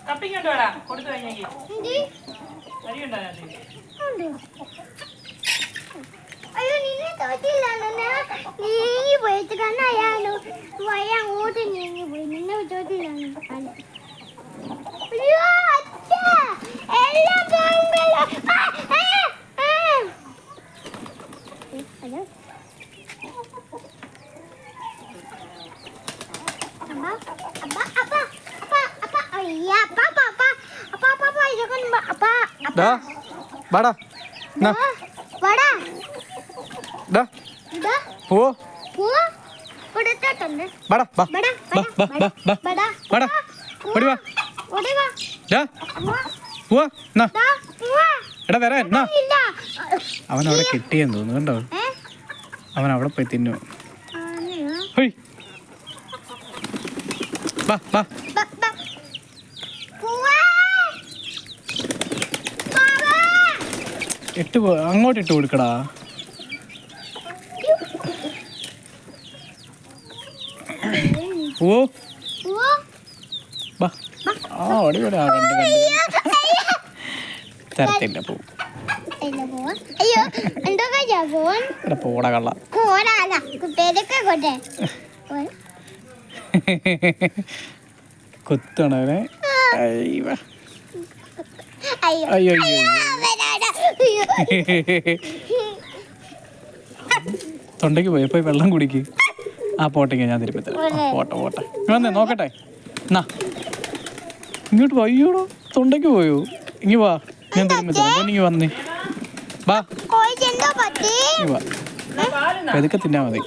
കപ്പിങ്ങോട്ടാ കൊടുത്തു കഴിഞ്ഞെങ്കിൽ അരിയുണ്ടോ അയ്യോ നിന്നെ തോറ്റില്ല നീ പോയിട്ട് കണ്ണായാലോ വയ അങ്ങോട്ട് നീങ്ങി പോയി നിന്നെ തോറ്റില്ല അയ്യോ അച്ഛാ എല്ലാം പോകണ്ടല്ലോ ഹലോ അവൻ അവിടെ കിട്ടിയെന്ന് തോന്നുന്നു കണ്ടോ അവൻ അവിടെ പോയി തിന്നു അങ്ങോട്ട് ഇട്ട് കൊടുക്കടാ ഓ അടിപൊളി തരത്തില്ല പോ പോടാ കള്ള കുത്തണവനെ അയ്യോ അയ്യോ തൊണ്ടയ്ക്ക് പോയി വെള്ളം കുടിക്ക് ആ പോട്ടെങ്കിൽ ഞാൻ തിരുപ്പി തരാം പോട്ടെ പോട്ടെ വന്നേ നോക്കട്ടെ എന്നാ ഇങ്ങോട്ട് വയ്യോടോ തൊണ്ടയ്ക്ക് പോയോ ഇങ്ങി വാ ഞാൻ തിരുമ്പി തരാം എനിക്ക് വന്നേ വാ വാ പതുക്കെ തിന്നാ മതി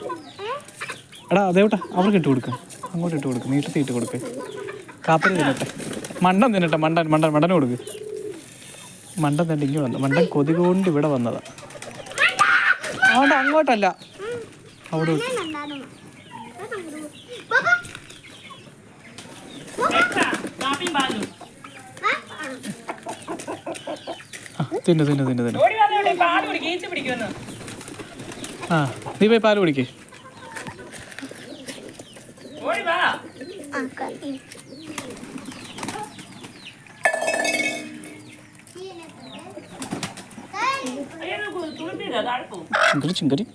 എടാ അതേട്ടാ അവർക്ക് ഇട്ട് കൊടുക്ക അങ്ങോട്ട് ഇട്ട് കൊടുക്ക് നീട്ടത്തി ഇട്ട് കൊടുക്ക് കാപ്പരി തിന്നട്ടെ മണ്ടൻ തിന്നട്ടെ മണ്ടന് കൊടുക്ക് മണ്ടൻ തന്നെ ഇങ്ങനെ വന്നു മണ്ടൻ കൊതി കൊണ്ട് ഇവിടെ വന്നതാ അതുകൊണ്ട് അങ്ങോട്ടല്ല അവിടെ തിന്നു ആ നീ പോയി പാല് കുടിക്കേ ചിങ്കരി